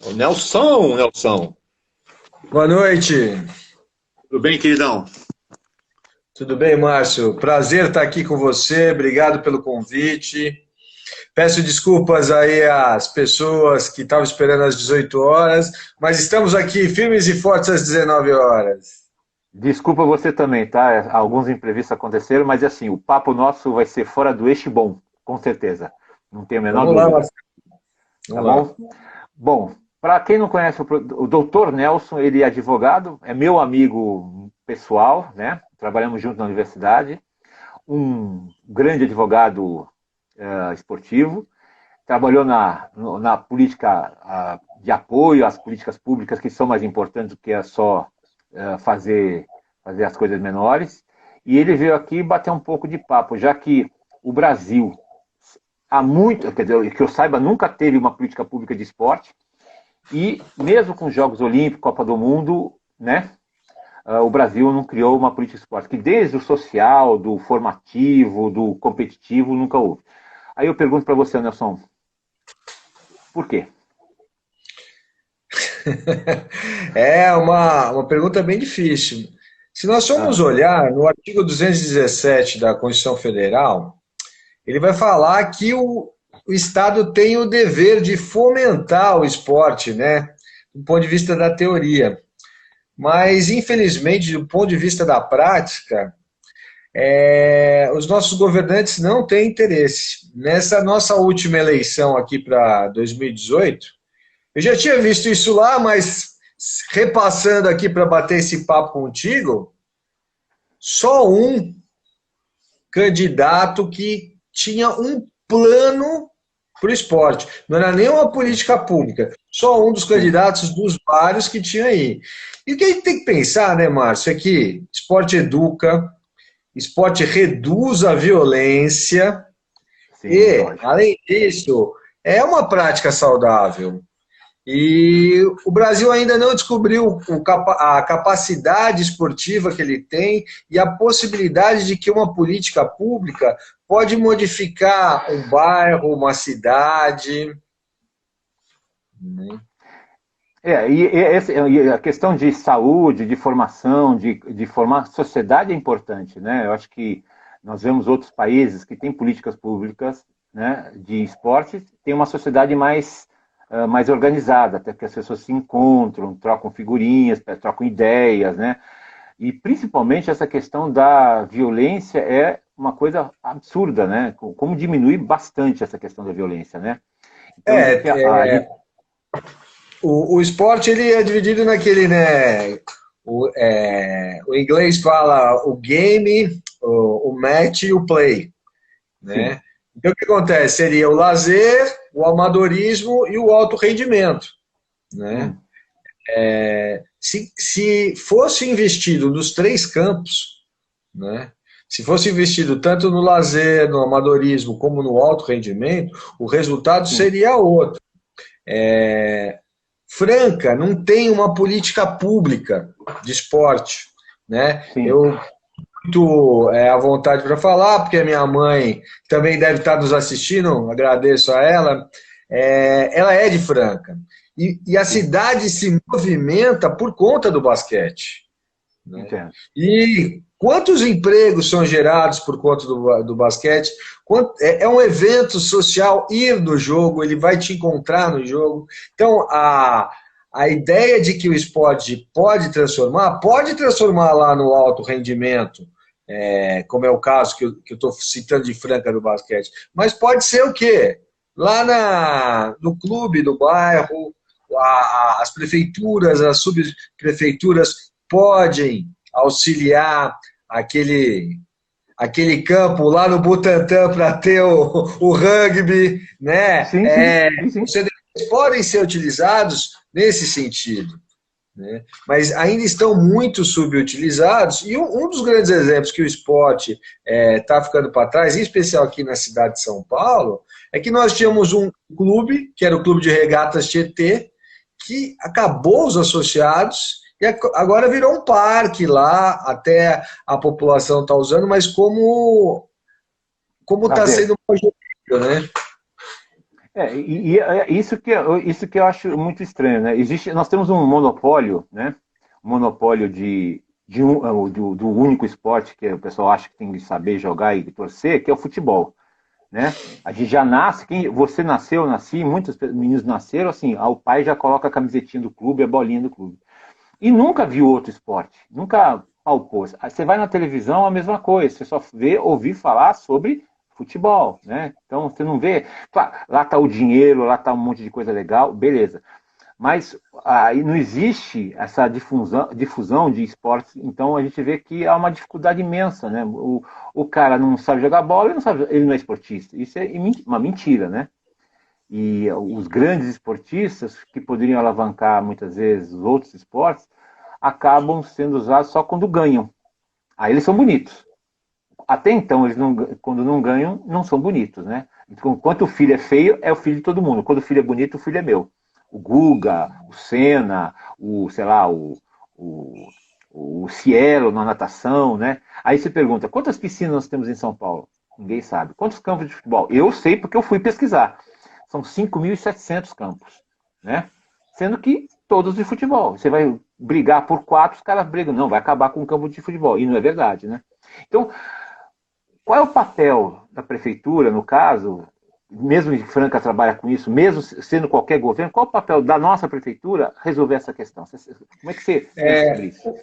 O Nelson, Nelson. Boa noite. Tudo bem, queridão? Tudo bem, Márcio? Prazer estar aqui com você. Obrigado pelo convite. Peço desculpas aí às pessoas que estavam esperando às 18 horas, mas estamos aqui firmes e fortes às 19 horas. Desculpa você também, tá? Alguns imprevistos aconteceram, mas assim, o papo nosso vai ser fora do eixo bom, com certeza. Não tenho a menor Vamos lá, dúvida. Márcio. Tá Vamos lá. bom? Bom, para quem não conhece o Dr. Nelson, ele é advogado, é meu amigo pessoal, né? Trabalhamos juntos na universidade, um grande advogado esportivo, trabalhou na política de apoio às políticas públicas que são mais importantes do que é só fazer as coisas menores. E ele veio aqui bater um pouco de papo, já que o Brasil, há muito, quer dizer, que eu saiba, nunca teve uma política pública de esporte, e mesmo com os Jogos Olímpicos, Copa do Mundo, né, o Brasil não criou uma política de esporte, que desde o social, do formativo, do competitivo, nunca houve. Aí eu pergunto para você, Nelson, por quê? É uma pergunta bem difícil. Se nós formos Ah, olhar no artigo 217 da Constituição Federal, ele vai falar que o Estado tem o dever de fomentar o esporte, né? Do ponto de vista da teoria. Mas, infelizmente, do ponto de vista da prática, os nossos governantes não têm interesse. Nessa nossa última eleição aqui para 2018, eu já tinha visto isso lá, mas repassando aqui para bater esse papo contigo, só um candidato que tinha um plano para o esporte. Não era nem uma política pública, só um dos sim, candidatos dos vários que tinha aí. E o que a gente tem que pensar, né, Márcio, é que esporte educa, esporte reduz a violência sim, e, lógico. além disso, é uma prática saudável. E o Brasil ainda não descobriu a capacidade esportiva que ele tem e a possibilidade de que uma política pública pode modificar um bairro, uma cidade. Né? E a questão de saúde, de formação, de formar sociedade é importante, né? Eu acho que nós vemos outros países que têm políticas públicas, né, de esporte, tem uma sociedade mais organizada, até que as pessoas se encontram, trocam figurinhas, trocam ideias, né? E principalmente essa questão da violência é uma coisa absurda, né? Como diminuir bastante essa questão da violência, né? Então, É, acho que a gente... o esporte ele é dividido naquele, né? O inglês fala o game, o match e o play. Sim. Né? Então, o que acontece? Seria o lazer, o amadorismo e o alto rendimento. Né? Hum. Se fosse investido nos três campos, né? Se fosse investido tanto no lazer, no amadorismo, como no alto rendimento, o resultado Sim, seria outro. Franca não tem uma política pública de esporte. Né? sim, Eu muito à vontade para falar, porque a minha mãe também deve estar nos assistindo, agradeço a ela. Ela é de Franca. E a sim, cidade se movimenta por conta do basquete. Né? entendo. E quantos empregos são gerados por conta do basquete? É um evento social ir no jogo, ele vai te encontrar no jogo. Então, a ideia de que o esporte pode transformar lá no alto rendimento, como é o caso que eu estou citando de Franca do basquete, mas pode ser o quê? Lá no clube do bairro, as prefeituras, as subprefeituras podem auxiliar aquele campo lá no Butantã para ter o rugby, né? Sim, sim, sim, sim. Os CDBs podem ser utilizados nesse sentido. Né? Mas ainda estão muito subutilizados, e um dos grandes exemplos que o esporte está ficando para trás, em especial aqui na cidade de São Paulo, é que nós tínhamos um clube, que era o Clube de Regatas Tietê, que acabou os associados e agora virou um parque lá, até a população está usando, mas como está Lazer. sendo projetado, né? Isso que eu acho muito estranho, né? Nós temos um monopólio, né? Um monopólio do único esporte que o pessoal acha que tem que saber jogar e torcer, que é o futebol, né? A gente já nasce, você nasceu, eu nasci, muitos meninos nasceram assim, o pai já coloca a camisetinha do clube, a bolinha do clube. E nunca viu outro esporte, nunca palpou. Você vai na televisão, a mesma coisa, você só vê, ouvir falar sobre futebol, né? Então você não vê, claro, lá está o dinheiro, lá está um monte de coisa legal, beleza. Mas aí não existe essa difusão de esportes, então a gente vê que há uma dificuldade imensa, né? O cara não sabe jogar bola, ele não é esportista. Isso é uma mentira, né? E os grandes esportistas, que poderiam alavancar muitas vezes os outros esportes, acabam sendo usados só quando ganham. Aí eles são bonitos. Até então, quando não ganham, não são bonitos, né? Enquanto o filho é feio, é o filho de todo mundo. Quando o filho é bonito, o filho é meu. O Guga, o Senna, sei lá, o Cielo na natação, né? Aí você pergunta, quantas piscinas nós temos em São Paulo? Ninguém sabe. Quantos campos de futebol? Eu sei porque eu fui pesquisar. São 5.700 campos, né? Sendo que todos de futebol. Você vai brigar por 4, os caras brigam. Não, vai acabar com o campo de futebol. E não é verdade, né? Então, qual é o papel da prefeitura, no caso, mesmo que Franca trabalha com isso, mesmo sendo qualquer governo, qual é o papel da nossa prefeitura resolver essa questão? Como é que você pensa sobre isso?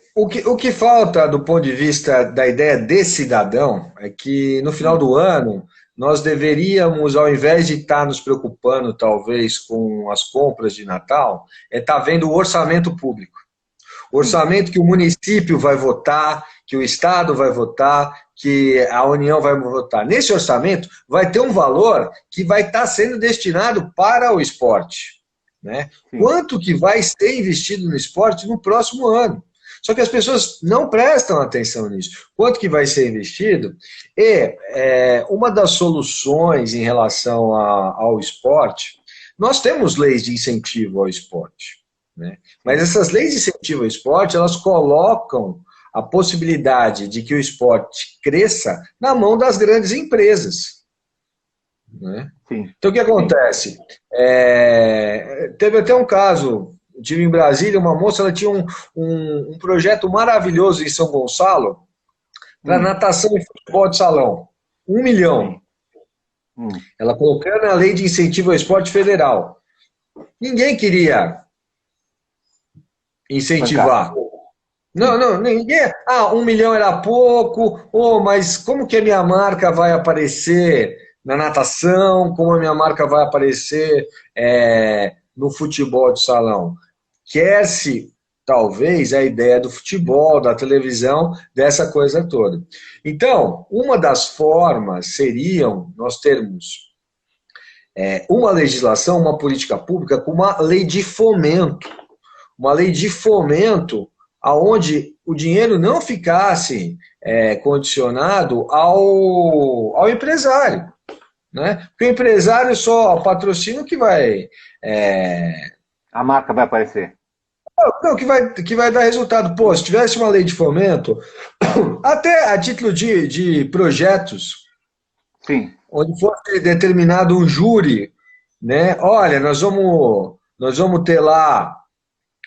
O que falta do ponto de vista da ideia de cidadão é que no final do ano nós deveríamos, ao invés de estar nos preocupando talvez com as compras de Natal, estar vendo o orçamento público. O orçamento que o município vai votar, que o Estado vai votar, que a União vai votar. Nesse orçamento vai ter um valor que vai estar sendo destinado para o esporte, né? Quanto que vai ser investido no esporte no próximo ano? Só que as pessoas não prestam atenção nisso. Quanto que vai ser investido? E uma das soluções em relação ao esporte, nós temos leis de incentivo ao esporte, né? Mas essas leis de incentivo ao esporte, elas colocam a possibilidade de que o esporte cresça na mão das grandes empresas, né? Então, o que acontece? Teve até um caso, eu tive em Brasília, uma moça, ela tinha um projeto maravilhoso em São Gonçalo para natação e futebol de salão. 1 milhão. Ela colocou na lei de incentivo ao esporte federal. Ninguém queria incentivar. Não, ninguém. 1 milhão era pouco, mas como que a minha marca vai aparecer na natação? Como a minha marca vai aparecer no futebol de salão? Quer-se, talvez, a ideia do futebol, da televisão, dessa coisa toda. Então, uma das formas seriam nós termos uma legislação, uma política pública com uma lei de fomento. Uma lei de fomento onde o dinheiro não ficasse condicionado ao empresário, né? Porque o empresário só patrocina o que vai... A marca vai aparecer. Não, que vai dar resultado. Pô, se tivesse uma lei de fomento, até a título de projetos, sim, onde fosse determinado um júri, né? Olha, nós vamos ter lá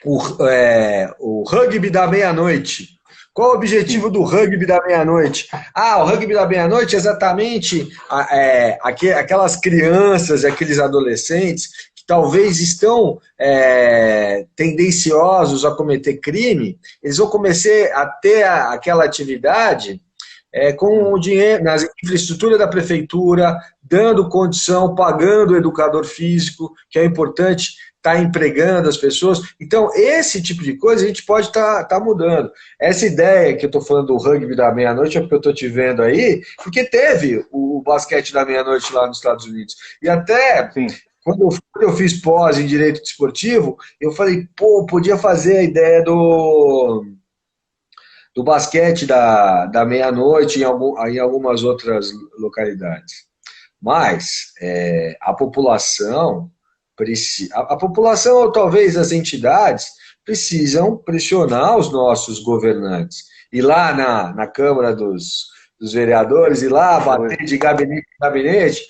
o rugby da meia-noite. Qual o objetivo do rugby da meia-noite? O rugby da meia-noite é exatamente aquelas crianças, aqueles adolescentes que talvez estão tendenciosos a cometer crime, eles vão começar a ter aquela atividade com o dinheiro, na infraestrutura da prefeitura, dando condição, pagando o educador físico, que é importante, está empregando as pessoas. Então, esse tipo de coisa a gente pode estar mudando. Essa ideia que eu estou falando do rugby da meia-noite é porque eu estou te vendo aí, porque teve o basquete da meia-noite lá nos Estados Unidos. E até quando eu fiz pós em Direito Desportivo, eu falei, podia fazer a ideia do basquete da meia-noite em algumas outras localidades. Mas a população... A população, ou talvez as entidades, precisam pressionar os nossos governantes. Ir lá na Câmara dos Vereadores, ir lá bater de gabinete em gabinete.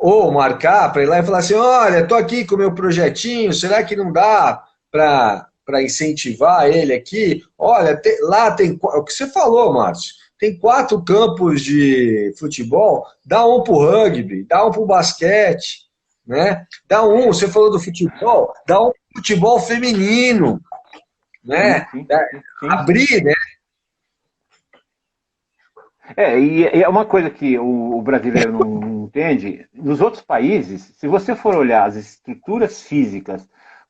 Ou marcar para ir lá e falar assim, olha, estou aqui com o meu projetinho, será que não dá para incentivar ele aqui? Olha, lá tem, o que você falou, Márcio, tem 4 campos de futebol, dá um para o rugby, dá um para o basquete, né? Dá um, você falou do futebol, dá um futebol feminino, né? Sim. Abrir, né? E é uma coisa que o brasileiro não entende. Nos outros países, se você for olhar as estruturas físicas,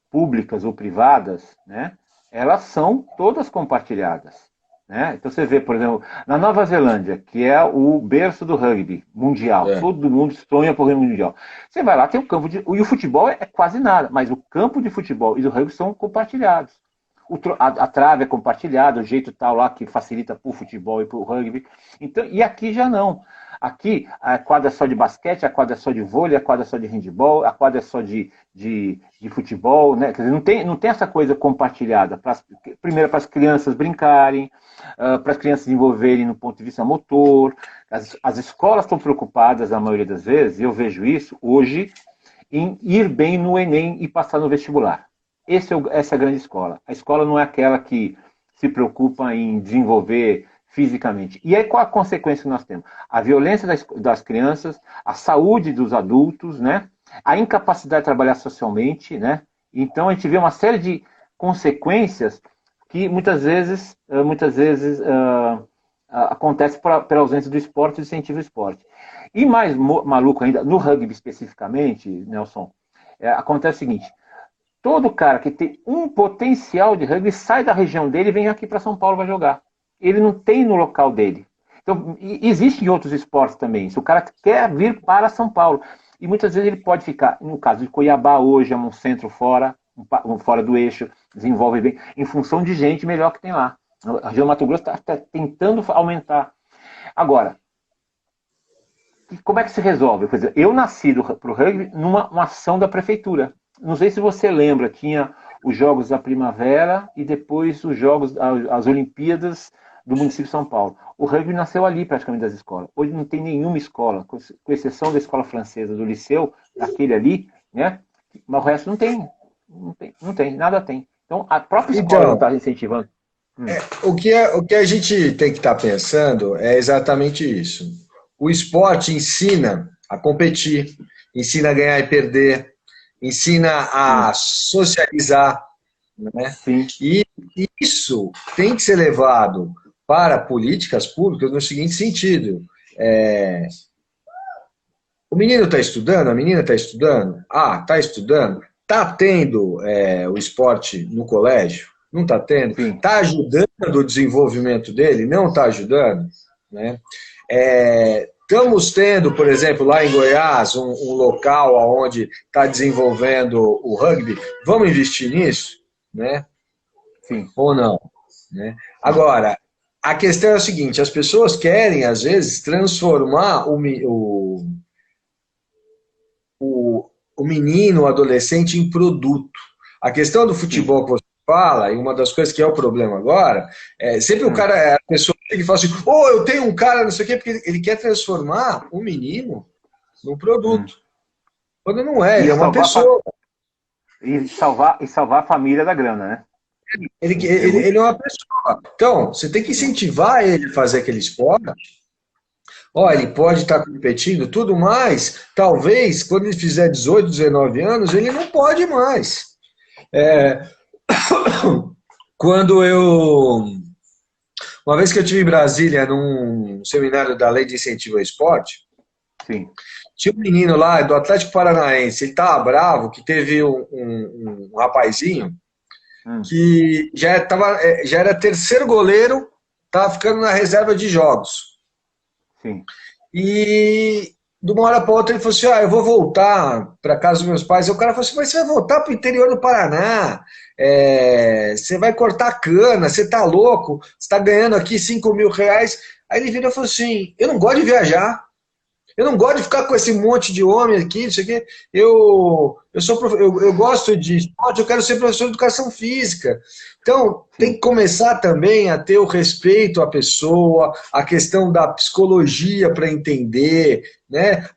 públicas ou privadas, né, elas são todas compartilhadas. Né? Então você vê, por exemplo, na Nova Zelândia, que é o berço do rugby mundial, todo mundo sonha por rugby mundial. Você vai lá, tem um campo de... E o futebol é quase nada, mas o campo de futebol e do rugby são compartilhados. A trave é compartilhada, o jeito tal lá que facilita para o futebol e para o rugby. Então, e aqui já não. Aqui a quadra é só de basquete, a quadra é só de vôlei, a quadra é só de handebol, a quadra é só de futebol. Né? Quer dizer, não tem essa coisa compartilhada. Primeiro para as crianças brincarem, para as crianças desenvolverem no ponto de vista motor. As escolas estão preocupadas, a maioria das vezes, e eu vejo isso hoje, em ir bem no Enem e passar no vestibular. Essa é a grande escola. A escola não é aquela que se preocupa em desenvolver fisicamente. E aí qual a consequência que nós temos? A violência das crianças, a saúde dos adultos, né? A incapacidade de trabalhar socialmente, né? Então a gente vê uma série de consequências que muitas vezes acontece pela ausência do esporte e do incentivo ao esporte. E mais maluco ainda, no rugby especificamente, Nelson, acontece o seguinte: todo cara que tem um potencial de rugby sai da região dele e vem aqui para São Paulo vai jogar. Ele não tem no local dele. Então, existe em outros esportes também. Se o cara quer vir para São Paulo, e muitas vezes ele pode ficar, no caso de Cuiabá hoje, é um centro fora do eixo, desenvolve bem, em função de gente melhor que tem lá. A região do Mato Grosso está tentando aumentar. Agora, como é que se resolve? Por exemplo, eu nasci para o rugby numa ação da prefeitura. Não sei se você lembra, tinha os Jogos da Primavera e depois os Jogos, as Olimpíadas do município de São Paulo. O rugby nasceu ali praticamente das escolas. Hoje não tem nenhuma escola, com exceção da escola francesa, do liceu, daquele ali, né? Mas o resto não tem. Não tem, nada tem. Então a própria escola não está incentivando. O que a gente tem que estar pensando é exatamente isso. O esporte ensina a competir, ensina a ganhar e perder, ensina a socializar, né? Sim. E isso tem que ser levado para políticas públicas no seguinte sentido. O menino está estudando, a menina está estudando? Está estudando? Está tendo o esporte no colégio? Não está tendo? Está ajudando o desenvolvimento dele? Não está ajudando? Né? Estamos tendo, por exemplo, lá em Goiás, um local onde está desenvolvendo o rugby. Vamos investir nisso? Né? Sim. Ou não? Né? Agora, a questão é a seguinte, as pessoas querem, às vezes, transformar o menino, o adolescente, em produto. A questão do futebol que você fala, e uma das coisas que é o problema agora, sempre o cara, a pessoa que fala assim, eu tenho um cara, não sei o quê, porque ele quer transformar o menino num produto. Quando não é, ele é uma pessoa. E salvar a família da grana, né? Ele é uma pessoa. Então, você tem que incentivar ele a fazer aquele esporte. Ele pode estar competindo, tudo mais. Talvez, quando ele fizer 18, 19 anos, ele não pode mais. Uma vez que eu estive em Brasília, num seminário da Lei de Incentivo ao Esporte, tinha um menino lá do Atlético Paranaense, ele estava bravo, que teve um rapazinho que já era terceiro goleiro, estava ficando na reserva de jogos. Sim. E de uma hora para outra ele falou assim, eu vou voltar para casa dos meus pais. E o cara falou assim, mas você vai voltar para o interior do Paraná, você vai cortar cana, você tá louco, você está ganhando aqui 5 mil reais. Aí ele virou e falou assim, eu não gosto de viajar, eu não gosto de ficar com esse monte de homem aqui, isso aqui. Eu gosto de esporte, eu quero ser professor de educação física. Então, tem que começar também a ter o respeito à pessoa, a questão da psicologia para entender, né?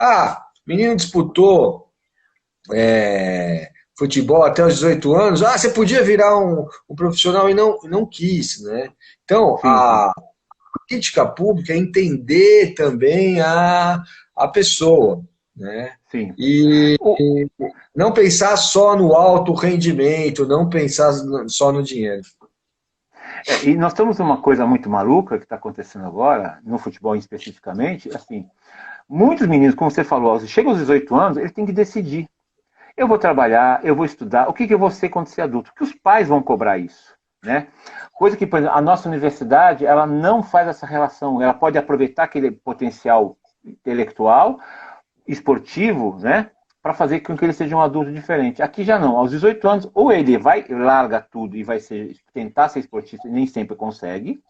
Menino disputou futebol até os 18 anos, você podia virar um profissional e não quis, né? Então, Sim, sim. a política pública é entender também a pessoa, né? Sim. E O- não pensar só no alto rendimento, não pensar só no dinheiro. e nós temos uma coisa muito maluca que está acontecendo agora, no futebol especificamente, assim, muitos meninos, como você falou, chegam aos 18 anos, eles têm que decidir. Eu vou trabalhar, eu vou estudar, o que eu vou ser quando ser adulto? Que os pais vão cobrar isso, né? Coisa que, por exemplo, a nossa universidade, ela não faz essa relação, ela pode aproveitar aquele potencial intelectual, esportivo, né? Para fazer com que ele seja um adulto diferente. Aqui já não. Aos 18 anos, ou ele vai, larga tudo e vai tentar ser esportista, e nem sempre consegue,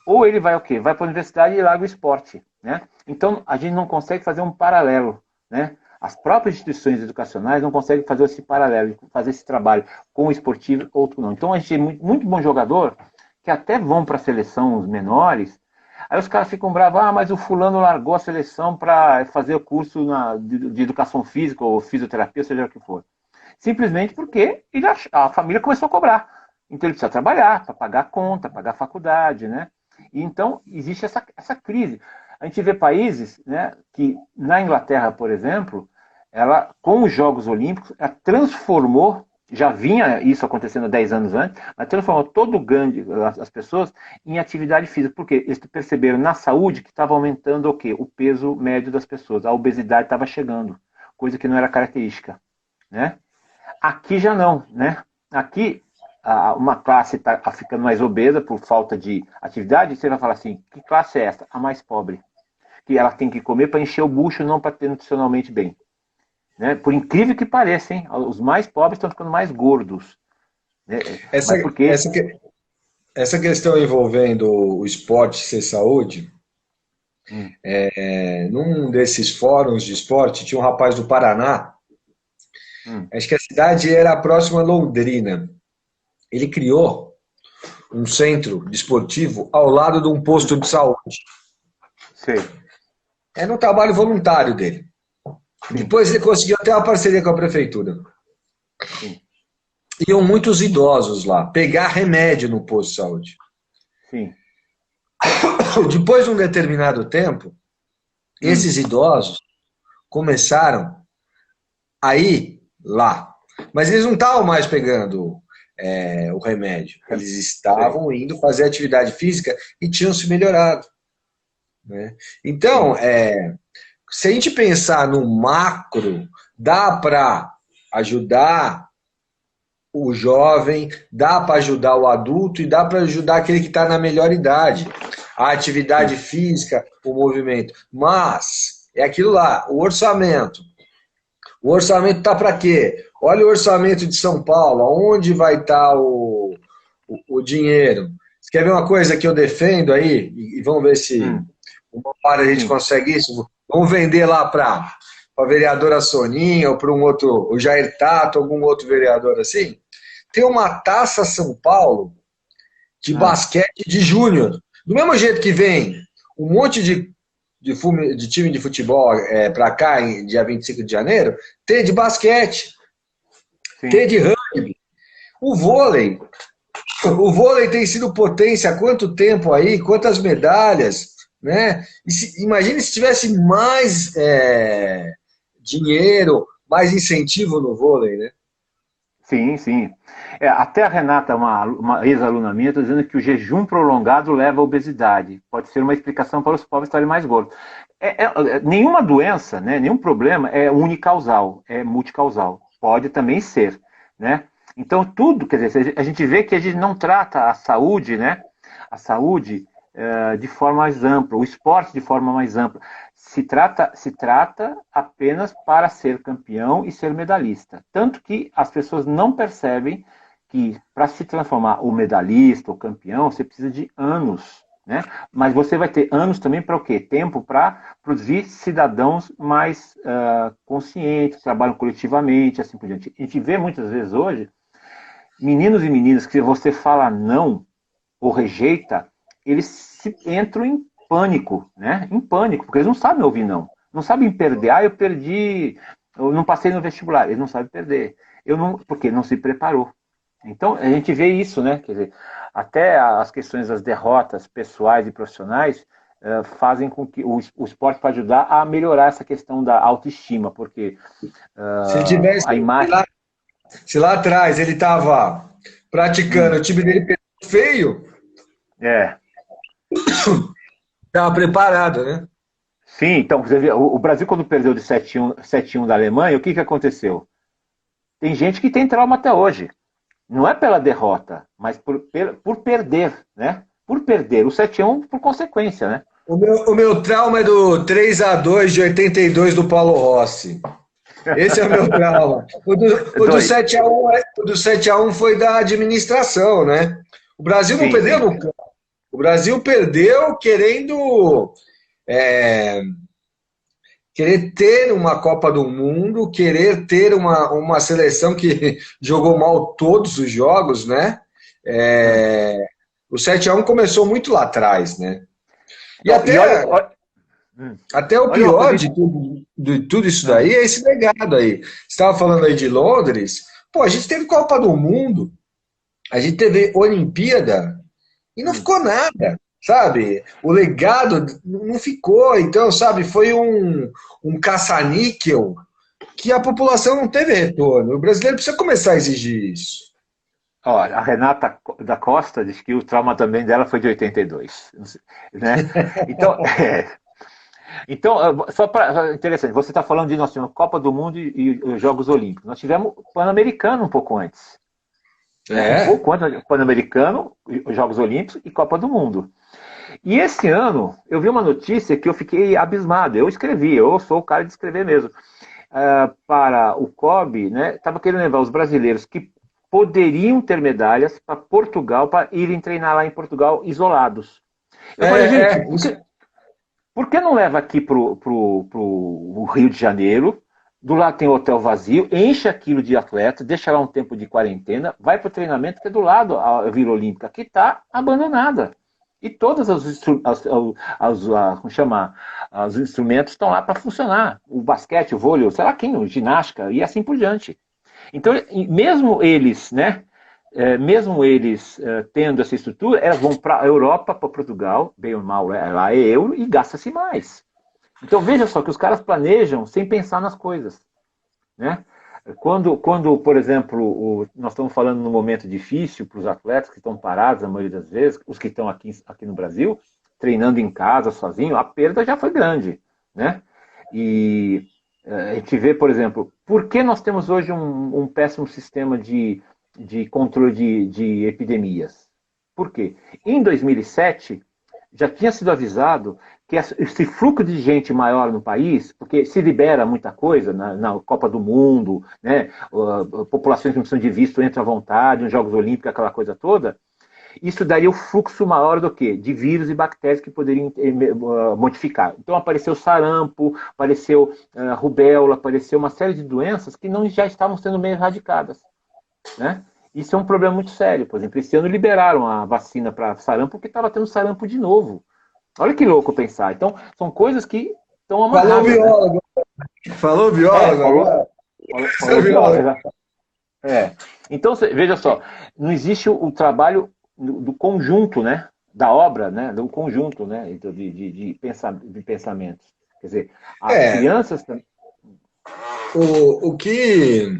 ou ele vai o quê? Vai para a universidade e larga o esporte, né? Então, a gente não consegue fazer um paralelo, né? As próprias instituições educacionais não conseguem fazer esse paralelo, fazer esse trabalho com o esportivo, outro não. Então, a gente tem muito bom jogador que até vão para a seleção, os menores, aí os caras ficam bravos, mas o fulano largou a seleção para fazer o curso de educação física ou fisioterapia, seja o que for. Simplesmente porque a família começou a cobrar. Então ele precisa trabalhar para pagar a conta, pagar a faculdade, né? E então existe essa crise. A gente vê países, né, que na Inglaterra, por exemplo, ela, com os Jogos Olímpicos, ela transformou, já vinha isso acontecendo há 10 anos antes, mas transformou todo o grande, as pessoas em atividade física. Porque eles perceberam na saúde que estava aumentando o quê? O peso médio das pessoas. A obesidade estava chegando, coisa que não era característica, né? Aqui já não, né? Aqui uma classe está ficando mais obesa por falta de atividade, você vai falar assim, que classe é essa? A mais pobre. Que ela tem que comer para encher o bucho, não para ter nutricionalmente bem. Né? Por incrível que pareça, hein? Os mais pobres estão ficando mais gordos. Né? Essa, Mas porque... essa, essa questão envolvendo o esporte ser saúde, Hum, num desses fóruns de esporte, tinha um rapaz do Paraná, hum, acho que a cidade era próxima a Londrina. Ele criou um centro desportivo ao lado de um posto de saúde. sei, É no trabalho voluntário dele. sim, Depois ele conseguiu até uma parceria com a prefeitura. sim, Iam muitos idosos lá, pegar remédio no posto de saúde. sim, Depois de um determinado tempo, hum, esses idosos começaram a ir lá. Mas eles não estavam mais pegando o remédio. Eles sei, estavam indo fazer atividade física e tinham se melhorado. Né? Então, sim, se a gente pensar no macro, dá para ajudar o jovem, dá para ajudar o adulto e dá para ajudar aquele que está na melhor idade. A atividade sim, física, o movimento. Mas, é aquilo lá, o orçamento. O orçamento está para quê? Olha o orçamento de São Paulo, onde vai estar o dinheiro. Você quer ver uma coisa que eu defendo aí? E vamos ver se hum, uma hora a gente sim, consegue isso. Vamos vender lá para a vereadora Soninha ou para um outro, o Jair Tato, algum outro vereador assim. Tem uma Taça São Paulo de ah, basquete de júnior. Do mesmo jeito que vem um monte de time de futebol para cá, em dia 25 de janeiro, tem de basquete, tem sim. de rugby. O vôlei, o vôlei tem sido potência há quanto tempo aí, quantas medalhas, né? Imagine se tivesse mais dinheiro, mais incentivo no vôlei, né? Sim, sim. Até a Renata, uma ex-aluna minha, está dizendo que o jejum prolongado leva à obesidade. Pode ser uma explicação para os pobres estarem mais gordos. Nenhuma doença, né, nenhum problema é unicausal, é multicausal. Pode também ser, né? Então, tudo, quer dizer, a gente vê que a gente não trata a saúde, né? A saúde de forma mais ampla, o esporte de forma mais ampla. Se trata apenas para ser campeão e ser medalhista. Tanto que as pessoas não percebem que para se transformar o medalhista, o campeão, você precisa de anos. Né? Mas você vai ter anos também para o quê? Tempo para produzir cidadãos mais conscientes, que trabalham coletivamente, assim por diante. A gente vê muitas vezes hoje meninos e meninas que você fala não ou rejeita, eles entram em pânico, né? Em pânico, porque eles não sabem ouvir não. Não sabem perder. Ah, eu perdi, eu não passei no vestibular. Eles não sabem perder. Porque não se preparou. Então, a gente vê isso, né? Quer dizer, até as questões das derrotas pessoais e profissionais fazem com que o esporte pode ajudar a melhorar essa questão da autoestima, porque Se ele tivesse, a imagem... se lá atrás ele estava praticando, o time dele perdeu feio, estava preparado, né? Sim, então, você vê, o Brasil, quando perdeu de 7-1 da Alemanha, o que aconteceu? Tem gente que tem trauma até hoje. Não é pela derrota, mas por perder, né? Por perder. O 7-1 por consequência, né? O meu trauma é do 3-2 de 82 do Paulo Rossi. Esse é o meu trauma. O do 7-1 foi da administração, né? O Brasil não perdeu no campo. O Brasil perdeu querendo querer ter uma Copa do Mundo, querer ter uma seleção que jogou mal todos os jogos, né? O 7-1 começou muito lá atrás, né? E até o pior de tudo isso daí é esse legado aí. Você estava falando aí de Londres. Pô, a gente teve Copa do Mundo, a gente teve Olimpíada e não ficou nada, sabe? O legado não ficou. Então, sabe, foi um caça-níquel que a população não teve retorno. O brasileiro precisa começar a exigir isso. Olha, a Renata da Costa diz que o trauma também dela foi de 82, né? Então, só para interessante, você está falando de nós tivemos Copa do Mundo e os Jogos Olímpicos. Nós tivemos o Pan-Americano um pouco antes. Um pouco antes do Pan-Americano, os Jogos Olímpicos e Copa do Mundo. E esse ano, eu vi uma notícia que eu fiquei abismado. Eu sou o cara de escrever mesmo. Para o COB, né? Estava querendo levar os brasileiros que poderiam ter medalhas para Portugal, para irem treinar lá em Portugal isolados. Eu falei, gente, por que não leva aqui para o Rio de Janeiro? Do lado tem hotel vazio, enche aquilo de atleta, deixa lá um tempo de quarentena, vai para o treinamento, que é do lado a Vila Olímpica, que está abandonada. E todos os instrumentos estão lá para funcionar. O basquete, o vôlei, sei lá quem, ginástica e assim por diante. Então, mesmo eles, né? Mesmo eles tendo essa estrutura, elas vão para a Europa, para Portugal, bem ou mal, lá é euro, e gasta-se mais. Então veja só que os caras planejam sem pensar nas coisas, né? Quando por exemplo, nós estamos falando num momento difícil para os atletas que estão parados, a maioria das vezes, os que estão aqui no Brasil, treinando em casa, sozinho, a perda já foi grande, né? E a gente vê, por exemplo, por que nós temos hoje um péssimo sistema de controle de epidemias? Por quê? Em 2007, já tinha sido avisado que esse fluxo de gente maior no país, porque se libera muita coisa na Copa do Mundo, né? Populações que não precisam de visto entram à vontade, nos Jogos Olímpicos, aquela coisa toda, isso daria o fluxo maior do quê? De vírus e bactérias que poderiam modificar. Então apareceu sarampo, apareceu rubéola, apareceu uma série de doenças que não já estavam sendo meio erradicadas, né? Isso é um problema muito sério. Por exemplo, esse ano liberaram a vacina para sarampo porque estava tendo sarampo de novo. Olha que louco pensar. Então, são coisas que estão amarradas. Falou biólogo. Né? Falou biólogo agora. Falou biólogo. Então, veja só, não existe o trabalho do conjunto, né? Da obra, né? Do conjunto, né? De pensamentos. Quer dizer, as crianças... O que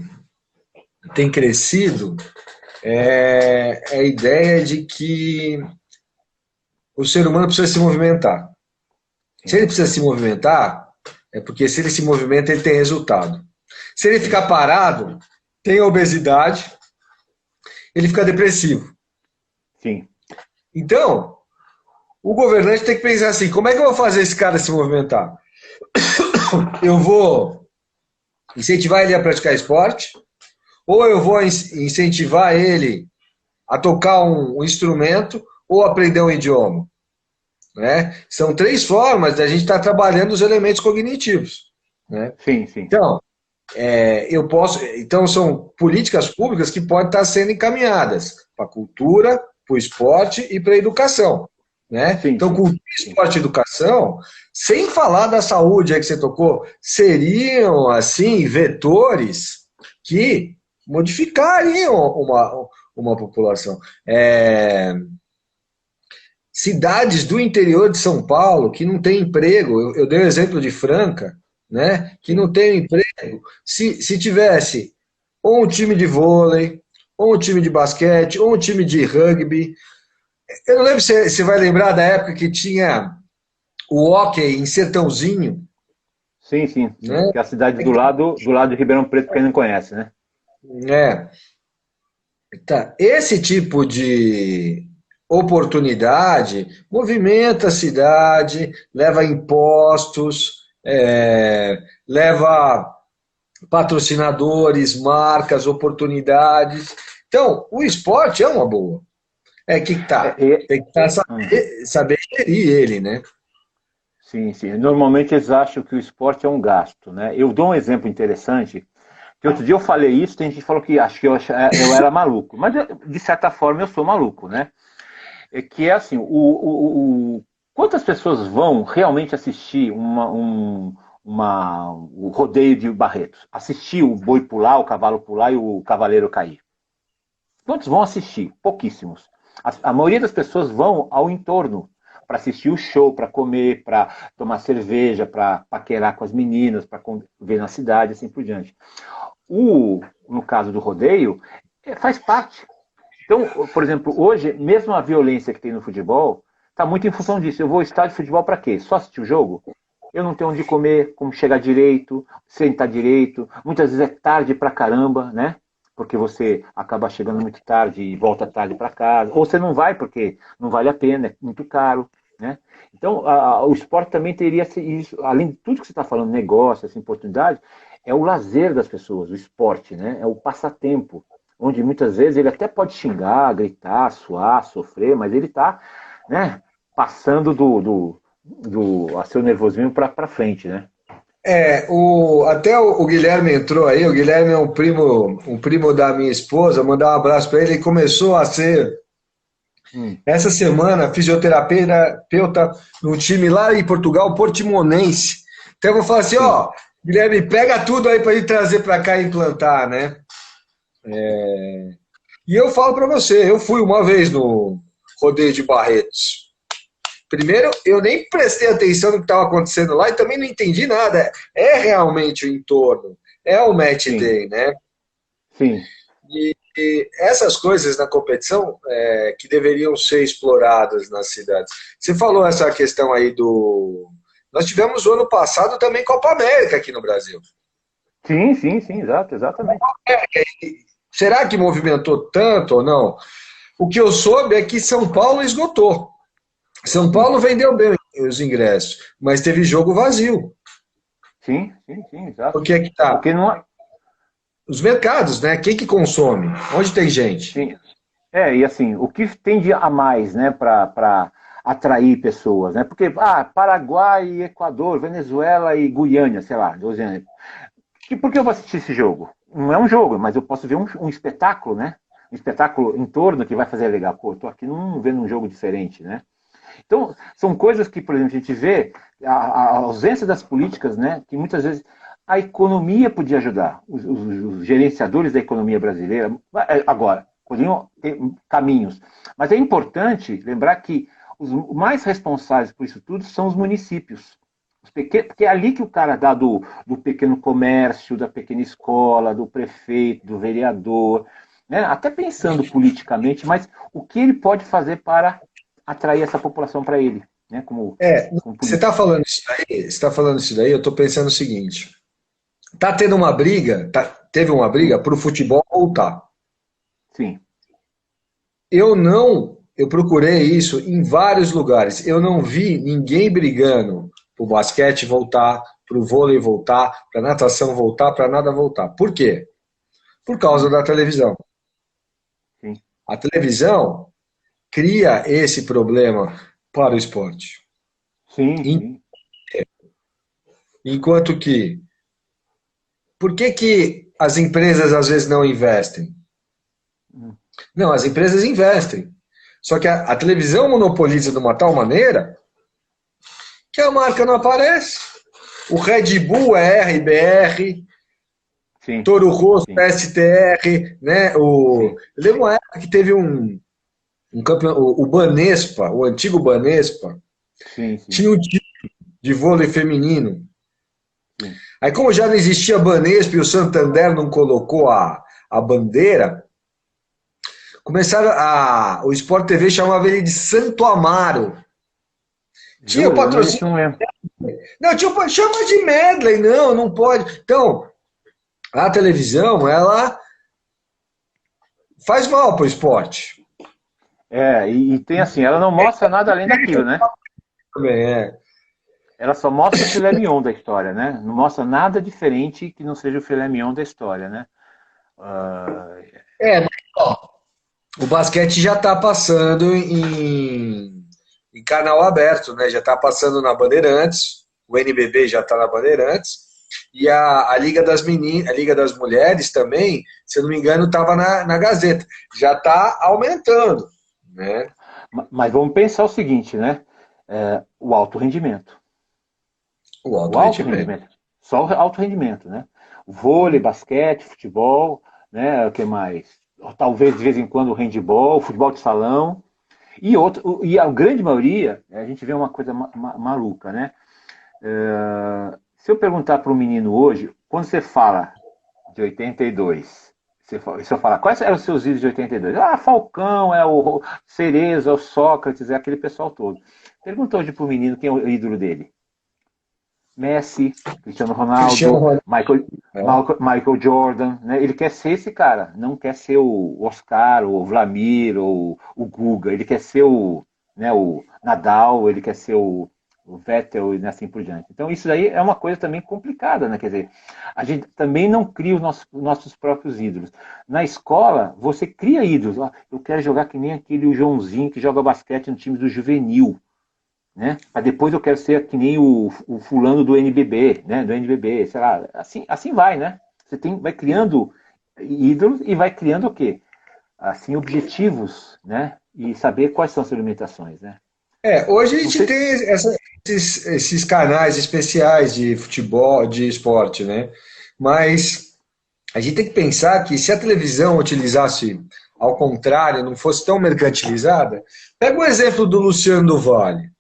tem crescido é a ideia de que o ser humano precisa se movimentar. Se ele precisa se movimentar, é porque se ele se movimenta, ele tem resultado. Se ele ficar parado, tem obesidade, ele fica depressivo. Sim. Então, o governante tem que pensar assim, como é que eu vou fazer esse cara se movimentar? Eu vou incentivar ele a praticar esporte, ou eu vou incentivar ele a tocar um instrumento ou aprender um idioma. Né? São 3 formas da gente estar trabalhando os elementos cognitivos. Né? Sim. Então, então, são políticas públicas que podem estar sendo encaminhadas para a cultura, para o esporte e para a educação. né? Sim, Então, sim, cultura, sim. esporte e educação, sem falar da saúde aí que você tocou, seriam, assim, vetores que modificariam uma população. Cidades do interior de São Paulo que não têm emprego, eu dei o exemplo de Franca, né? Que não Sim. tem emprego. Se tivesse ou um time de vôlei, ou um time de basquete, ou um time de rugby. Eu não lembro se você vai lembrar da época que tinha o hóquei em Sertãozinho, Sim, sim, sim. né? Que é a cidade do lado de Ribeirão Preto, pra quem não conhece, né? É, tá. Esse tipo de oportunidade movimenta a cidade, leva impostos, leva patrocinadores, marcas, oportunidades. Então, o esporte é uma boa. É que É, tá. é- Tem que tá hum, saber gerir ele, né? sim, sim. Normalmente eles acham que o esporte é um gasto, né? Eu dou um exemplo interessante, que outro dia eu falei isso, tem gente que falou que acho que eu era maluco, mas de certa forma eu sou maluco, né? É que é assim, quantas pessoas vão realmente assistir o rodeio de Barretos? Assistir o boi pular, o cavalo pular e o cavaleiro cair? Quantos vão assistir? Pouquíssimos. A maioria das pessoas vão ao entorno para assistir o show, para comer, para tomar cerveja, para paquerar com as meninas, para ver na cidade, assim por diante. No caso do rodeio, faz parte. Então, por exemplo, hoje, mesmo a violência que tem no futebol, está muito em função disso. Eu vou ao estádio de futebol para quê? Só assistir o jogo? Eu não tenho onde comer, como chegar direito, sentar direito. Muitas vezes é tarde pra caramba, né? Porque você acaba chegando muito tarde e volta tarde para casa. Ou você não vai porque não vale a pena, é muito caro, né? Então, o esporte também teria isso, além de tudo que você está falando, negócio, essa oportunidade, é o lazer das pessoas, o esporte, né? É o passatempo, onde muitas vezes ele até pode xingar, gritar, suar, sofrer, mas ele está, né, passando a seu nervosismo para frente, né? Até o Guilherme entrou aí, o Guilherme é um primo da minha esposa, mandar um abraço para ele, ele começou a ser, Hum, essa semana, fisioterapeuta no time lá em Portugal, Portimonense. Então eu vou falar assim, sim. ó, Guilherme, pega tudo aí para ele trazer para cá e implantar, né? E eu falo para você, eu fui uma vez no rodeio de Barretos. Primeiro, eu nem prestei atenção no que estava acontecendo lá e também não entendi nada. É realmente o entorno, é o match Sim, day, né? sim. E essas coisas na competição que deveriam ser exploradas nas cidades. Você falou essa questão aí do. Nós tivemos o ano passado também Copa América aqui no Brasil. Sim, sim, sim, exato, exatamente. Será que movimentou tanto ou não? O que eu soube é que São Paulo esgotou. São Sim, Paulo vendeu bem os ingressos, mas teve jogo vazio. sim, sim, sim, Por exato. que que tá? Porque não é. Os mercados, né? Quem que consome? Onde tem gente? Sim. E assim, o que tem de a mais, né, para atrair pessoas, né? Porque, Paraguai e Equador, Venezuela e Guiana, sei lá, 12 anos. Por que eu vou assistir esse jogo? Não é um jogo, mas eu posso ver um espetáculo, né? Um espetáculo em torno que vai fazer legal. Pô, eu tô aqui vendo um jogo diferente, né? Então, são coisas que, por exemplo, a gente vê a ausência das políticas, né? Que muitas vezes a economia podia ajudar, os gerenciadores da economia brasileira. Agora, poderiam ter caminhos. Mas é importante lembrar que os mais responsáveis por isso tudo são os municípios. Porque é ali que o cara dá do pequeno comércio, da pequena escola, do prefeito, do vereador, né? Até pensando politicamente, mas o que ele pode fazer para atrair essa população para ele, né? Como Você político. está falando isso daí? Você está falando isso daí? Eu estou pensando o seguinte: tá tendo uma briga, teve uma briga para o futebol voltar. Sim, Eu procurei isso em vários lugares. Eu não vi ninguém brigando para o basquete voltar, para o vôlei voltar, para a natação voltar, para nada voltar. Por quê? Por causa da televisão. sim, A televisão cria esse problema para o esporte. sim, sim. Enquanto que, por que que as empresas às vezes não investem? Hum, Não, as empresas investem. Só que a televisão monopoliza de uma tal maneira que a marca não aparece. O Red Bull é RBR, Sim, Toro Rosso sim, é STR, né? Eu sim, lembro uma época que teve um campeão, o Banespa, o antigo Banespa, sim, sim, tinha um time de vôlei feminino. sim. Aí, como já não existia Banespa e o Santander não colocou a bandeira, começaram o Sport TV chamava ele de Santo Amaro. Tinha o Júlio, isso patrocínio. não lembro. Não, tinha chama de medley, não, não pode. Então, a televisão, ela faz mal pro esporte. E tem assim, ela não mostra nada além daquilo, né? Também é. Ela só mostra o filé mignon da história, né? Não mostra nada diferente que não seja o filé mignon da história, né? Ah, Mas, ó, o basquete já está passando em canal aberto, né? Já está passando na Bandeirantes, o NBB já está na Bandeirantes, e a Liga das Meninas, a Liga das Mulheres também, se eu não me engano, estava na Gazeta. Já está aumentando, né? mas vamos pensar o seguinte, né? O alto rendimento. O O alto alto rendimento. rendimento. Só o alto rendimento, né? Vôlei, basquete, futebol, né? O que mais? Talvez de vez em quando o handball, futebol de salão. E a grande maioria, a gente vê uma coisa maluca, né? Se eu perguntar para um menino hoje, quando você fala de 82, você fala, quais eram os seus ídolos de 82? Ah, Falcão, é o Cerezo, é o Sócrates, é aquele pessoal todo. Pergunta hoje para o menino quem é o ídolo dele. Messi, Cristiano Cristiano Ronaldo, Ronaldo. Michael Jordan, né? Ele quer ser esse cara, não quer ser o Oscar, o Vladimir, ou o Guga, ele quer ser o Nadal, ele quer ser o Vettel e assim por diante. Então isso aí é uma coisa também complicada, né? Quer dizer, a gente também não cria os nossos próprios ídolos. Na escola, você cria ídolos. Eu quero jogar que nem aquele Joãozinho que joga basquete no time do juvenil, né? Mas depois eu quero ser que nem o fulano do NBB, né? Do NBB, sei lá. Assim vai, né? Vai criando ídolos e vai criando o quê? Assim, objetivos, né? E saber quais são as suas limitações, né? Hoje a Não gente sei tem se... esses canais especiais de futebol, de esporte, né? Mas a gente tem que pensar que se a televisão utilizasse ao contrário, não fosse tão mercantilizada, pega o exemplo do Luciano do Vale.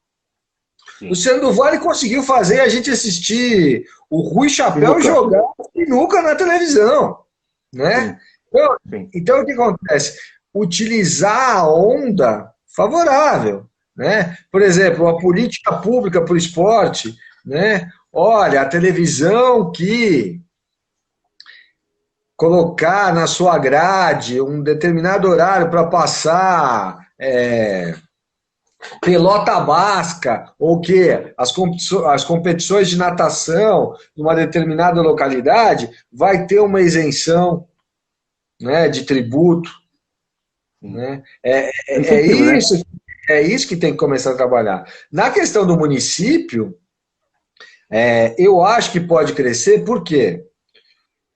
O Sim. Luciano do Vale conseguiu fazer a gente assistir o Rui Chapéu Sinuca. jogar sinuca na televisão, né? Sim, Então, sim. então o que acontece? Utilizar a onda favorável, né? Por exemplo, a política pública para o esporte, né? Olha, a televisão que colocar na sua grade um determinado horário para passar pelota basca, ou que as competições de natação numa determinada localidade vai ter uma isenção, né, de tributo. Sim. Né? É um incentivo, né? É isso que tem que começar a trabalhar. Na questão do município, eu acho que pode crescer, por quê?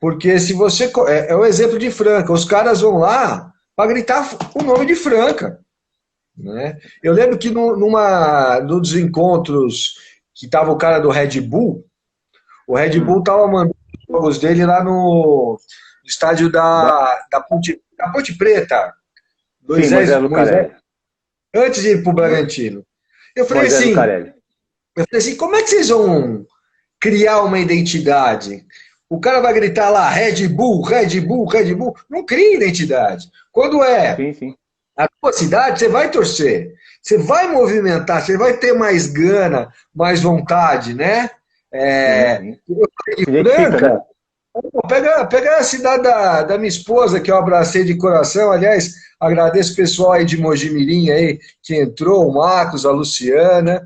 Porque se você. É o exemplo de Franca, os caras vão lá para gritar o nome de Franca. Né? Eu lembro que num dos encontros que estava o cara do Red Bull, o Red Bull estava mandando os jogos dele lá no estádio Da- da Ponte Preta, Sim, Moisés Moisés, Lucarelli. antes de ir para o Bragantino. Eu falei Moisés assim, Lucarelli. como é que vocês vão criar uma identidade? O cara vai gritar lá, Red Bull, Red Bull, Red Bull. Não cria identidade. Quando é Sim, sim. a tua cidade, você vai torcer. Você vai movimentar, você vai ter mais gana, mais vontade, né? Sim, sim. Eu falei Se de identifica, né? Franca, pega a cidade da minha esposa, que eu abracei de coração. Aliás, agradeço o pessoal aí de Mojimirim aí, que entrou, o Marcos, a Luciana.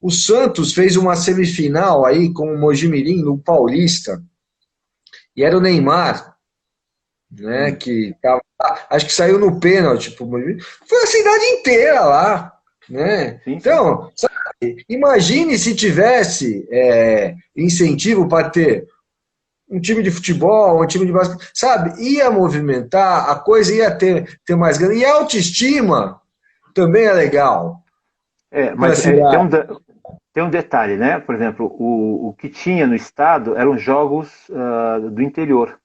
O Santos fez uma semifinal aí com o Mojimirim no Paulista, e era o Neymar, né, Hum. que tava, acho que saiu no pênalti pro Mojimirim. Foi a cidade inteira lá, né? Sim, sim. Então, sabe, imagine se tivesse incentivo para ter um time de futebol, um time de basquete, sabe? Ia movimentar, a coisa ia ter mais grana. E a autoestima também é legal para a Mas cidade. tem um detalhe, né? Por exemplo, o que tinha no estado eram jogos do interior.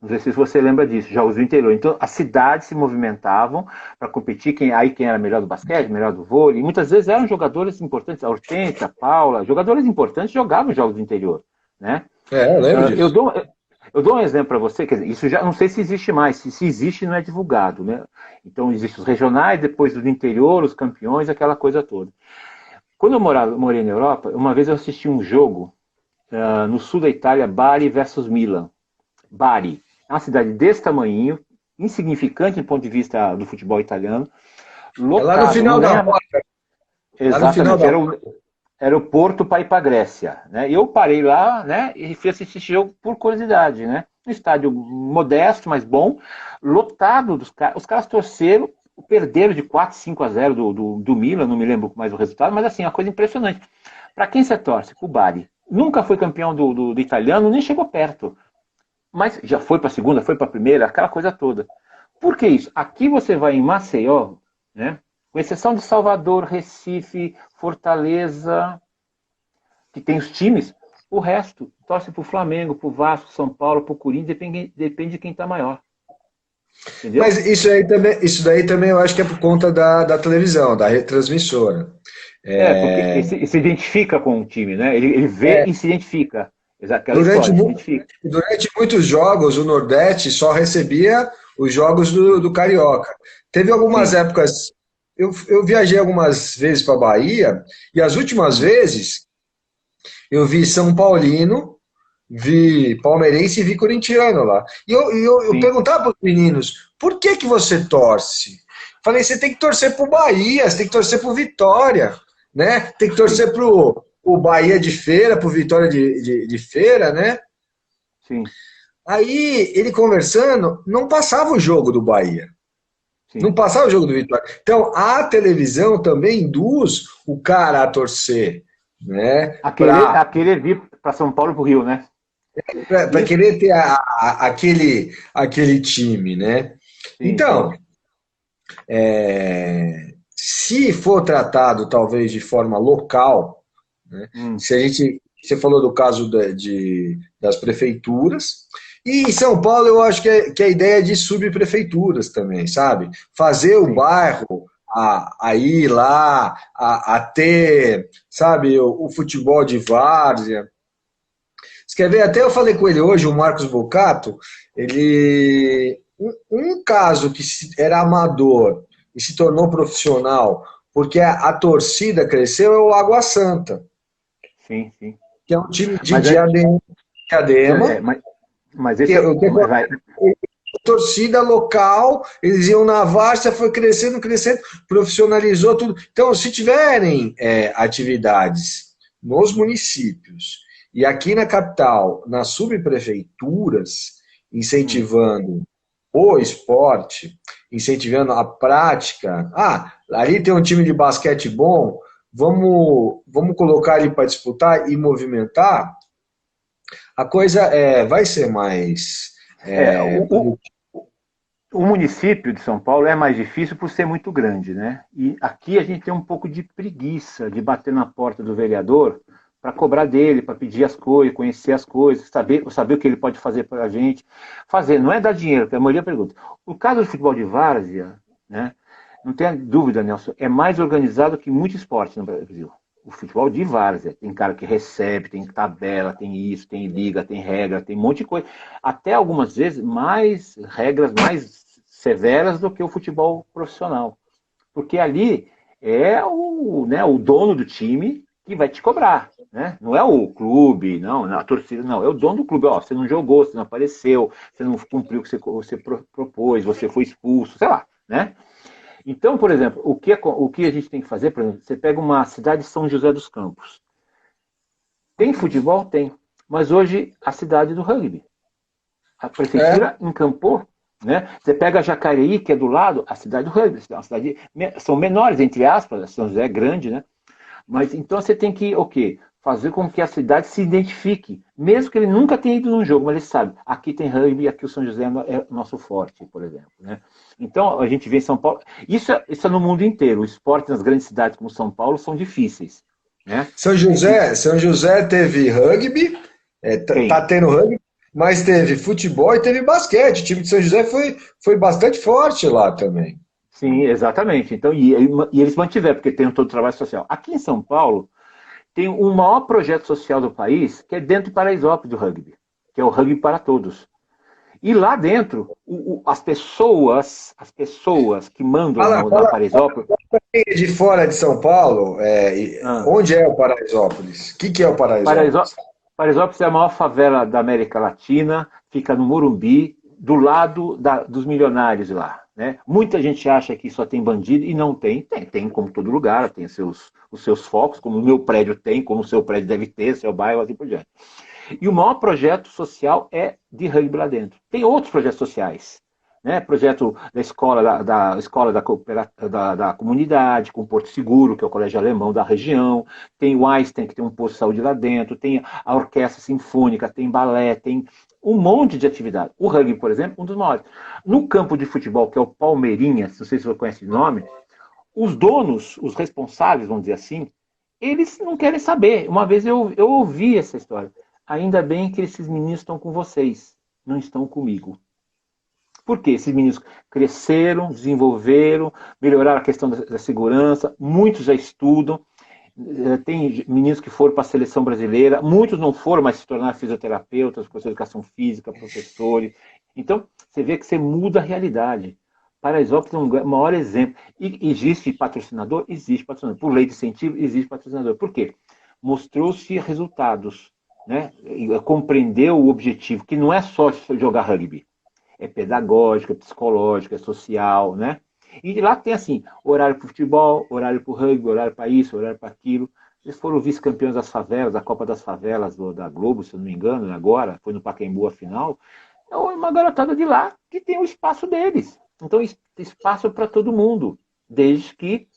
Não sei se você lembra disso, jogos do interior. Então, as cidades se movimentavam para competir, quem era melhor do basquete, melhor do vôlei. E muitas vezes eram jogadores importantes, a Hortência, a Paula, jogadores importantes jogavam jogos do interior, né? Eu lembro Eu disso. dou um exemplo para você, quer dizer, isso já não sei se existe mais, se existe não é divulgado, né? Então, existem os regionais, depois do interior, os campeões, aquela coisa toda. Quando morei na Europa, uma vez eu assisti um jogo no sul da Itália, Bari versus Milan. Bari. É uma cidade desse tamanhinho, insignificante do ponto de vista do futebol italiano, É lá no lotado, não final da ganha rota. Lá no final exatamente, da era o Porto para ir para a Grécia, né? E eu parei lá, né, e fui assistir esse jogo por curiosidade, né? Um estádio modesto, mas bom, lotado dos caras, os caras torceram, perderam de 4-5-0 do Milan, não me lembro mais o resultado, mas assim, uma coisa impressionante. Para quem você torce? Para o Bari. Nunca foi campeão do italiano, nem chegou perto. Mas já foi para a segunda, foi para a primeira, aquela coisa toda. Por que isso? Aqui você vai em Maceió, né? Com exceção de Salvador, Recife, Fortaleza, que tem os times, o resto torce para o Flamengo, para o Vasco, São Paulo, para o Corinthians, depende de quem está maior. Mas Entendeu? isso daí também eu acho que é por conta da televisão, da retransmissora. Porque É, ele se identifica com o time, né? Ele vê e se identifica. Aquela durante, história, se identifica. durante muitos jogos, o Nordeste só recebia os jogos do Carioca. Teve algumas Sim. épocas, eu viajei algumas vezes para Bahia, e as últimas Hum, vezes eu vi São Paulino, vi palmeirense e vi corintiano lá. E eu sim. perguntava para os meninos, por que que você torce? Falei, você tem que torcer para o Bahia, você tem que torcer para o Vitória, né? Tem que Sim. torcer para o Bahia de Feira, para o Vitória de Feira, né? Sim. Aí, ele conversando, não passava o jogo do Bahia. Não Sim. passava o jogo do Vitória. Então, a televisão também induz o cara a torcer, né? Aquele vir para São Paulo e para o Rio, né? Para Isso. querer ter aquele time, né? Sim, sim. Então, se for tratado talvez de forma local, né? Hum, Se a gente, você falou do caso das prefeituras, e em São Paulo eu acho que a ideia é de subprefeituras também, sabe? Fazer o sim. bairro a ir lá, a ter, sabe, o futebol de várzea. Você quer ver? Até eu falei com ele hoje, o Marcos Bocato, ele. Um caso que era amador e se tornou profissional porque a torcida cresceu é o Água Santa, Sim, sim. que é um time de Mas é, Diadema, mas que, esse é, que vai, torcida local, eles iam na várzea, foi crescendo, crescendo, profissionalizou tudo. Então, se tiverem atividades nos municípios e aqui na capital, nas subprefeituras, hum, incentivando o esporte, incentivando a prática. Ah, ali tem um time de basquete bom, vamos colocar ele para disputar e movimentar. A coisa vai ser mais é, é, o município de São Paulo é mais difícil por ser muito grande, né? E aqui a gente tem um pouco de preguiça de bater na porta do vereador para cobrar dele, para pedir as coisas, conhecer as coisas, saber o que ele pode fazer para a gente. Fazer, não é dar dinheiro, que a maioria pergunta. O caso do futebol de várzea, né? Não tenha dúvida, Nelson, é mais organizado que muito esporte no Brasil. O futebol de várzea. Tem cara que recebe, tem tabela, tem isso, tem liga, tem regra, tem um monte de coisa. Até algumas vezes mais regras mais severas do que o futebol profissional. Porque ali é o dono do time que vai te cobrar. Né? Não é o clube, não, a torcida, não. É o dono do clube. Ó, você não jogou, você não apareceu, você não cumpriu o que você propôs, você foi expulso, sei lá. Né? Então, por exemplo, o que a gente tem que fazer, por exemplo, você pega uma cidade de São José dos Campos. Tem futebol? Tem. Mas hoje a cidade do rugby. A é, prefeitura encampou, né? Você pega Jacareí, que é do lado, a cidade do rugby. É uma cidade, são menores, entre aspas, São José é grande, né? Mas então você tem que, o quê? fazer com que a cidade se identifique, mesmo que ele nunca tenha ido num jogo, mas ele sabe, aqui tem rugby, aqui o São José é nosso forte, por exemplo, né? Então, a gente vê em São Paulo, isso é no mundo inteiro, o esporte nas grandes cidades como São Paulo são difíceis, né? São José teve rugby, tá tendo rugby, mas teve futebol e teve basquete. O time de São José foi bastante forte lá também. Sim, exatamente. Então, e eles mantiveram, porque tem todo o trabalho social. Aqui em São Paulo, tem o maior projeto social do país, que é dentro de Paraisópolis do rugby, que é o Rugby para Todos. E lá dentro, as pessoas que mandam na Paraisópolis... De fora de São Paulo, onde é o Paraisópolis? O que é o Paraisópolis? Paraisópolis é a maior favela da América Latina, fica no Morumbi, do lado dos milionários lá. Né? Muita gente acha que só tem bandido e não tem. Tem como todo lugar, tem os seus focos, como o meu prédio tem, como o seu prédio deve ter, seu bairro, assim por diante. E o maior projeto social é de rugby lá dentro. Tem outros projetos sociais. Né? Projeto da escola da comunidade, com Porto Seguro, que é o colégio alemão da região. Tem o Einstein, que tem um posto de saúde lá dentro. Tem a orquestra sinfônica, tem balé, tem um monte de atividade. O rugby, por exemplo, um dos maiores. No campo de futebol, que é o Palmeirinhas, não sei se você conhece o nome, os donos, os responsáveis, vamos dizer assim, eles não querem saber. Uma vez eu ouvi essa história. Ainda bem que esses meninos estão com vocês, não estão comigo. Por quê? Esses meninos cresceram, desenvolveram, melhoraram a questão da segurança, muitos já estudam, tem meninos que foram para a seleção brasileira, muitos não foram, mas se tornaram fisioterapeutas, professores de educação física, professores. Então, você vê que você muda a realidade. Paraisópolis é um maior exemplo. E existe patrocinador? Existe patrocinador. Por lei de incentivo, existe patrocinador. Por quê? Mostrou-se resultados, né? Compreendeu o objetivo, que não é só jogar rugby. É pedagógico, é psicológico, é social, né? E lá tem, assim, horário para o futebol, horário para o rugby, horário para isso, horário para aquilo. Eles foram vice-campeões das favelas, da Copa das Favelas da Globo, se eu não me engano, agora, foi no Pacaembu a final. É uma garotada de lá que tem o espaço deles. Então, espaço para todo mundo, desde que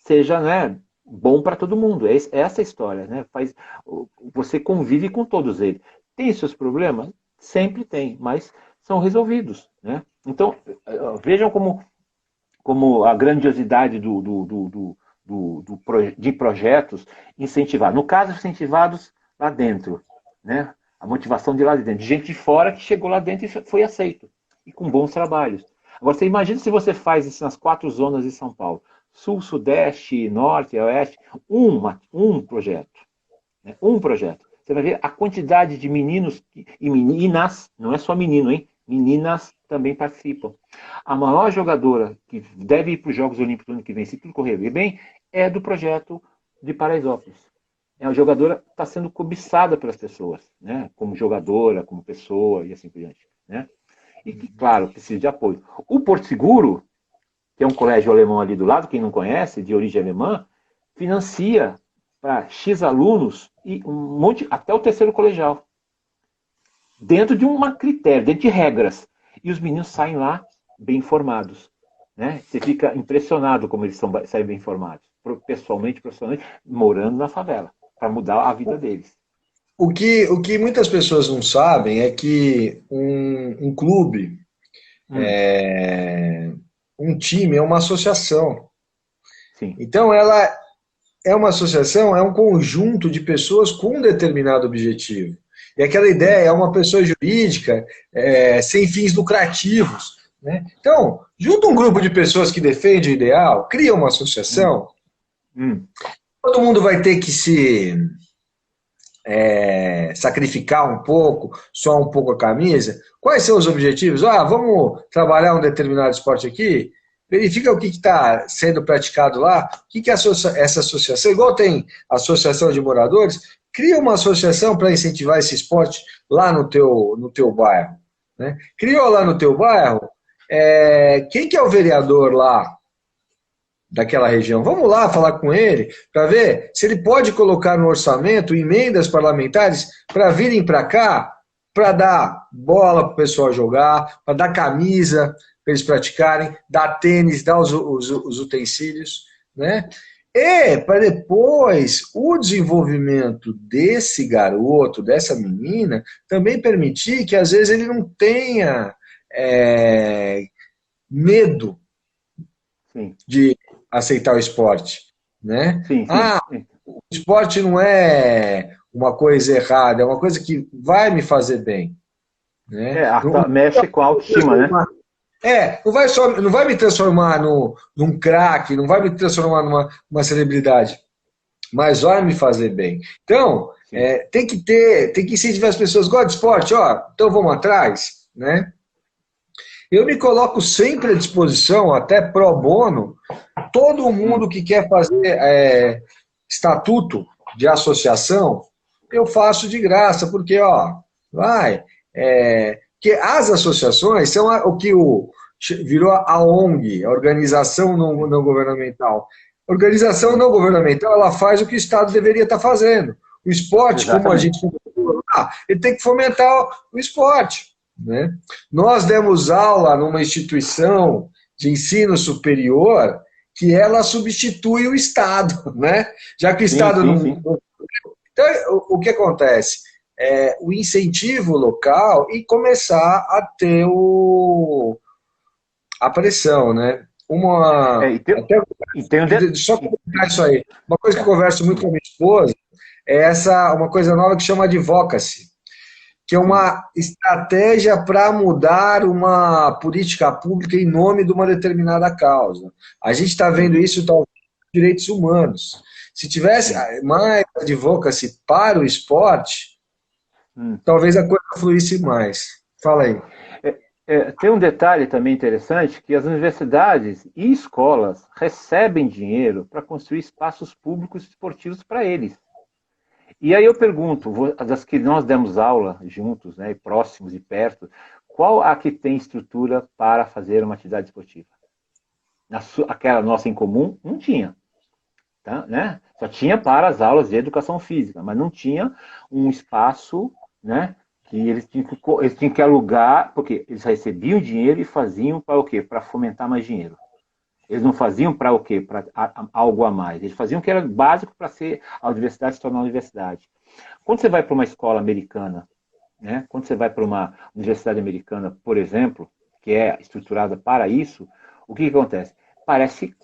seja, né, bom para todo mundo. É essa a história, né? Você convive com todos eles. Tem seus problemas? Sempre tem, mas são resolvidos, né? Então, vejam como a grandiosidade de projetos incentivados. No caso, incentivados lá dentro, né? A motivação de lá de dentro. De gente de fora que chegou lá dentro e foi aceito. E com bons trabalhos. Agora, você imagina se você faz isso nas 4 zonas de São Paulo. Sul, Sudeste, Norte, Oeste. Um projeto. Né? Um projeto. Você vai ver a quantidade de meninos e meninas, não é só menino, hein? Meninas também participam. A maior jogadora que deve ir para os Jogos Olímpicos do ano que vem, se tudo correr bem, é do projeto de Paraisópolis. É uma jogadora que está sendo cobiçada pelas pessoas, né? Como jogadora, como pessoa e assim por diante. Né? E que, claro, precisa de apoio. O Porto Seguro, que é um colégio alemão ali do lado, quem não conhece, de origem alemã, financia para X alunos e um monte, até o 3º colegial. Dentro de um critério, dentro de regras. E os meninos saem lá bem informados. Né? Você fica impressionado como eles saem bem informados. Pessoalmente, profissionalmente, morando na favela, para mudar a vida deles. O que muitas pessoas não sabem é que um clube, um time é uma associação. Sim. Então, ela é uma associação, é um conjunto de pessoas com um determinado objetivo. E aquela ideia é uma pessoa jurídica sem fins lucrativos. Né? Então, junta um grupo de pessoas que defende o ideal, cria uma associação, todo mundo vai ter que se sacrificar um pouco, suar um pouco a camisa. Quais são os objetivos? Vamos trabalhar um determinado esporte aqui, verifica o que está sendo praticado lá, o que essa associação, igual tem associação de moradores, cria uma associação para incentivar esse esporte lá no teu bairro. Né? Criou lá no teu bairro, quem que é o vereador lá daquela região? Vamos lá falar com ele para ver se ele pode colocar no orçamento emendas parlamentares para virem para cá, para dar bola para o pessoal jogar, para dar camisa para eles praticarem, dar tênis, dar os utensílios. Né? E para depois o desenvolvimento desse garoto, dessa menina, também permitir que às vezes ele não tenha é, medo Sim, de aceitar o esporte, né? sim, sim. Ah, o esporte não é uma coisa errada, é uma coisa que vai me fazer bem, né? Não, Mexe com a autoestima, né? não vai me transformar num craque, não vai me transformar numa celebridade, mas vai me fazer bem. Então, Sim. tem que incentivar as pessoas, gostam de esporte, ó, então vamos atrás, né? Eu me coloco sempre à disposição, até pro bono, todo mundo que quer fazer estatuto de associação, eu faço de graça, porque, ó, vai, que as associações são o que virou a ONG, a Organização Não Governamental. A organização não governamental, ela faz o que o Estado deveria estar fazendo. O esporte, como a Exatamente. gente ele tem que fomentar o esporte, né? Nós demos aula numa instituição de ensino superior que ela substitui o Estado, né? Já que o Sim, Estado sim, não. sim. Então, o que acontece? O incentivo local e começar a ter a pressão, né? É, Até, e tem um de... só e- comentar isso aí. Uma coisa que eu tá. converso muito com a minha esposa é uma coisa nova que chama advocacy, que é Sim. uma estratégia para mudar uma política pública em nome de uma determinada causa. A gente está vendo Uhum. isso talvez nos direitos humanos. Se tivesse Sim. mais advocacy para o esporte, Hum. talvez a coisa fluísse mais. Fala aí. Tem um detalhe também interessante, que as universidades e escolas recebem dinheiro para construir espaços públicos esportivos para eles. E aí eu pergunto, das que nós demos aula juntos, né, próximos e perto, qual a que tem estrutura para fazer uma atividade esportiva? Aquela nossa em comum, não tinha. Tá, né? Só tinha para as aulas de educação física, mas não tinha um espaço, né, que eles tinham que alugar, porque eles recebiam dinheiro e faziam para o quê? Para fomentar mais dinheiro. Eles não faziam para o quê? Para algo a mais. Eles faziam o que era básico para ser a universidade se tornar uma universidade. Quando você vai para uma escola americana, né, quando você vai para uma universidade americana, por exemplo, que é estruturada para isso, o que acontece?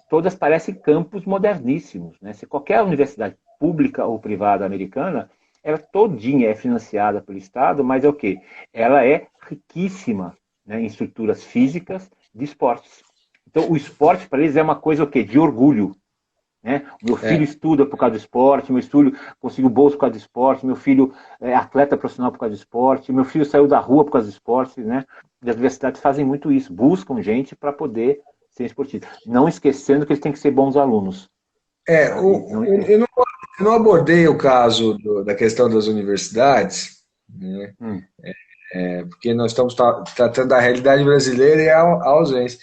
Todas parecem campos moderníssimos. Né? Se qualquer universidade pública ou privada americana, ela todinha é financiada pelo Estado, mas é o quê? Ela é riquíssima, né, em estruturas físicas de esportes. Então, o esporte para eles é uma coisa o quê? De orgulho. Né? Meu É, filho estuda por causa do esporte, meu filho conseguiu bolsa por causa do esporte, meu filho é atleta profissional por causa do esporte, meu filho saiu da rua por causa do esporte, né? E as universidades fazem muito isso, buscam gente para poder ser esportista. Não esquecendo que eles têm que ser bons alunos. é, Tá? o- eu não abordei o caso da questão das universidades, né? Hum. Porque nós estamos tratando da realidade brasileira e a ausência.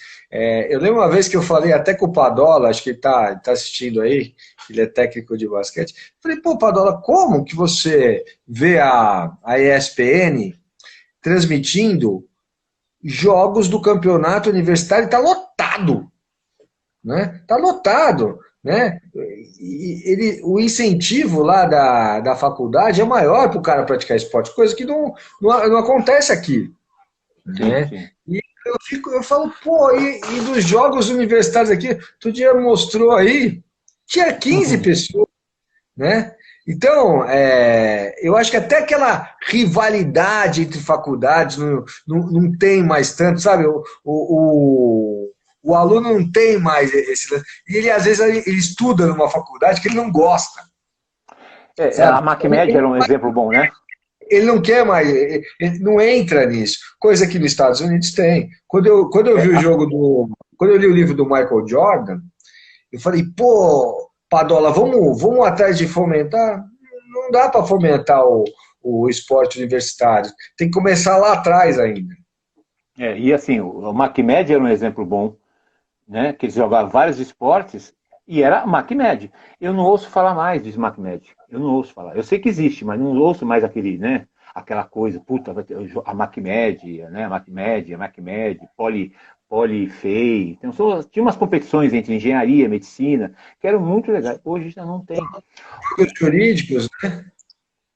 Eu lembro uma vez que eu falei até com o Padola, acho que ele tá assistindo aí, ele é técnico de basquete. Falei, pô, Padola, como que você vê a ESPN transmitindo jogos do campeonato universitário? Está lotado, né? Está lotado, né? O incentivo lá da faculdade é maior para o cara praticar esporte, coisa que não acontece aqui, Sim, né? sim. E eu falo, pô, e dos jogos universitários aqui, outro dia mostrou aí, tinha 15 pessoas, né? Então, eu acho que até aquela rivalidade entre faculdades não tem mais tanto, sabe? O aluno não tem mais esse. E ele, às vezes, ele estuda numa faculdade que ele não gosta, A sabe? MacMed era um exemplo bom, né? Ele não quer mais, ele não entra nisso. Coisa que nos Estados Unidos tem. Quando eu É, vi o a, jogo quando eu li o livro do Michael Jordan, eu falei, pô, Padola, vamos atrás de fomentar? Não dá para fomentar o esporte universitário. Tem que começar lá atrás ainda. e assim, o MacMed era um exemplo bom, né? Que eles jogavam vários esportes e era MacMed. Eu não ouço falar mais de MacMed. Eu não ouço falar. Eu sei que existe, mas não ouço mais aquele, né? Aquela coisa, puta, vai ter a MacMed, né? A MacMed, Poli e FEI. Então, tinha umas competições entre engenharia, medicina, que eram muito legais. Hoje já não tem. Jogos jurídicos, né?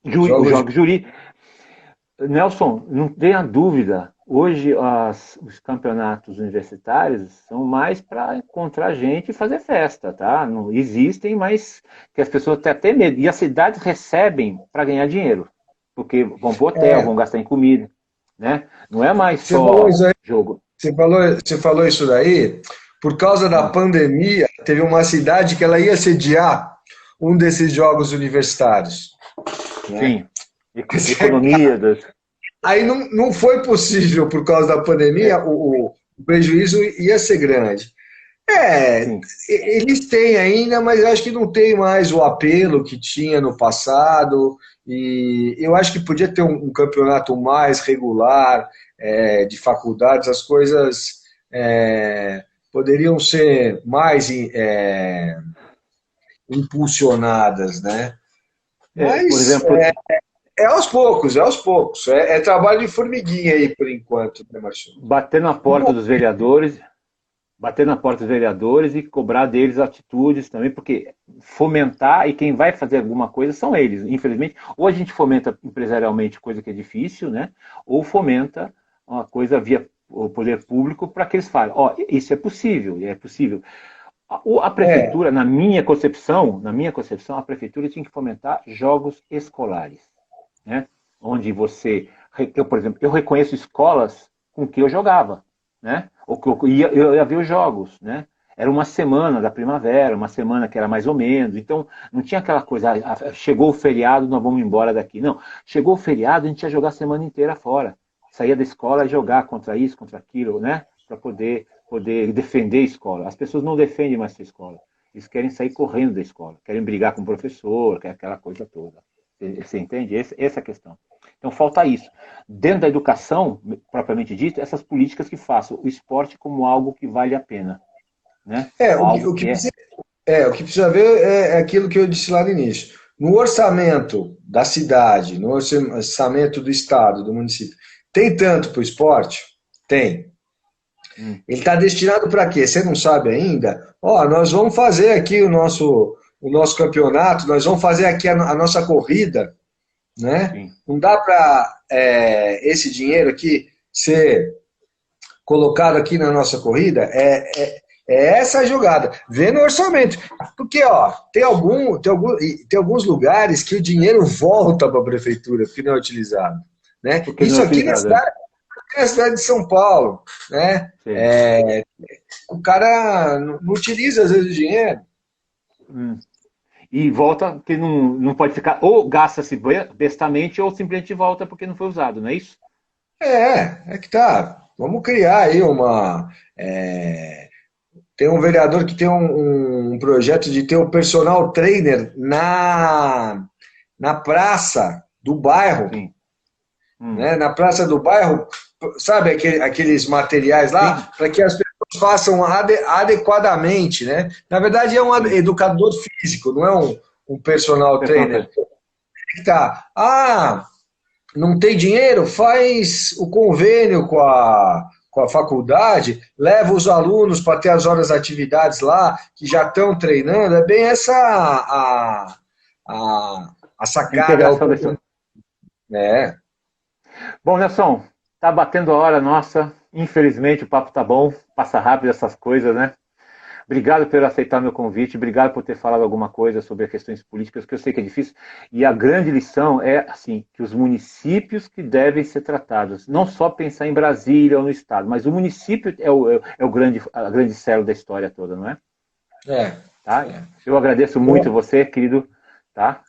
Os jogos jurídicos. Nelson, não tenha dúvida, hoje os campeonatos universitários são mais para encontrar gente e fazer festa, tá? Não existem, mas que as pessoas têm até medo. E as cidades recebem para ganhar dinheiro, porque vão para o hotel, vão gastar em comida, né? Não é mais só jogo. Você falou isso daí, por causa da pandemia, teve uma cidade que ela ia sediar um desses jogos universitários. Né? Sim. Economia. Aí não foi possível, por causa da pandemia, o prejuízo ia ser grande. Eles têm ainda, mas eu acho que não tem mais o apelo que tinha no passado. E eu acho que podia ter um campeonato mais regular, de faculdades, as coisas poderiam ser mais impulsionadas, né? Mas, por exemplo, aos poucos, é aos poucos. É trabalho de formiguinha aí, por enquanto, né, Marcelo? Bater na porta dos vereadores e cobrar deles atitudes também, porque fomentar, e quem vai fazer alguma coisa são eles, infelizmente. Ou a gente fomenta empresarialmente, coisa que é difícil, né? Ou fomenta uma coisa via o poder público para que eles falem, isso é possível, é possível. A prefeitura, na minha concepção, a prefeitura tinha que fomentar jogos escolares, né? Onde por exemplo, eu reconheço escolas com que eu jogava, né? Ou que eu ia ver os jogos, né? Era uma semana da primavera, uma semana que era mais ou menos, então não tinha aquela coisa, chegou o feriado, nós vamos embora daqui. Não, chegou o feriado, a gente ia jogar a semana inteira fora. Saía da escola e jogar contra isso, contra aquilo, né? Para poder defender a escola. As pessoas não defendem mais a escola. Eles querem sair correndo da escola, querem brigar com o professor, quer aquela coisa toda. Você entende? Essa é a questão. Então falta isso. Dentro da educação, propriamente dito, essas políticas que façam o esporte como algo que vale a pena. Né? O que precisa ver é aquilo que eu disse lá no início. No orçamento da cidade, no orçamento do estado, do município, tem tanto para o esporte? Tem. Ele está destinado para quê? Você não sabe ainda? Nós vamos fazer aqui o nosso campeonato, nós vamos fazer aqui a nossa corrida, né? Sim. Não dá para esse dinheiro aqui ser colocado aqui na nossa corrida? É essa a jogada. Vê no orçamento. Porque tem alguns lugares que o dinheiro volta para a prefeitura, porque não é utilizado. Né? Isso aqui na cidade de São Paulo, né? O cara não utiliza às vezes o dinheiro. E volta, porque não pode ficar, ou gasta-se bestamente, ou simplesmente volta porque não foi usado, não é isso? É que tá. Vamos criar aí tem um vereador que tem um projeto de ter um personal trainer na praça do bairro. Sim. Né? Na praça do bairro, sabe aqueles materiais lá, para que as pessoas façam adequadamente, né? Na verdade é um educador físico, não é um personal trainer. Não tem dinheiro? Faz o convênio com a faculdade, leva os alunos para ter as horas de atividades lá, que já estão treinando. É bem essa a sacada. Bom, Nelson, tá batendo a hora nossa. Infelizmente o papo tá bom, passa rápido essas coisas, né? Obrigado por aceitar meu convite, obrigado por ter falado alguma coisa sobre as questões políticas, que eu sei que é difícil. E a grande lição é, assim, que os municípios que devem ser tratados, não só pensar em Brasília ou no Estado, mas o município é a grande célula da história toda, não é? Tá? Eu agradeço muito você, querido, tá?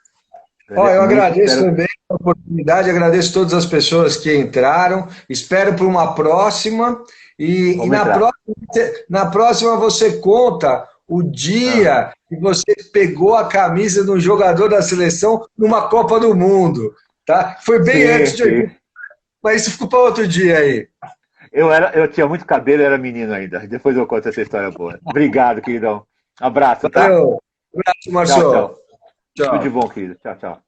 Eu agradeço também a oportunidade, agradeço todas as pessoas que entraram, espero por uma próxima, e na próxima você conta o dia que você pegou a camisa de um jogador da seleção numa Copa do Mundo, tá? Foi bem antes de... Mas isso ficou para outro dia aí. Eu tinha muito cabelo, eu era menino ainda, depois eu conto essa história boa. Obrigado, queridão. Abraço, tá? Abraço, Marcelo. Tchau. Tudo de bom, querido. Tchau. Tchau.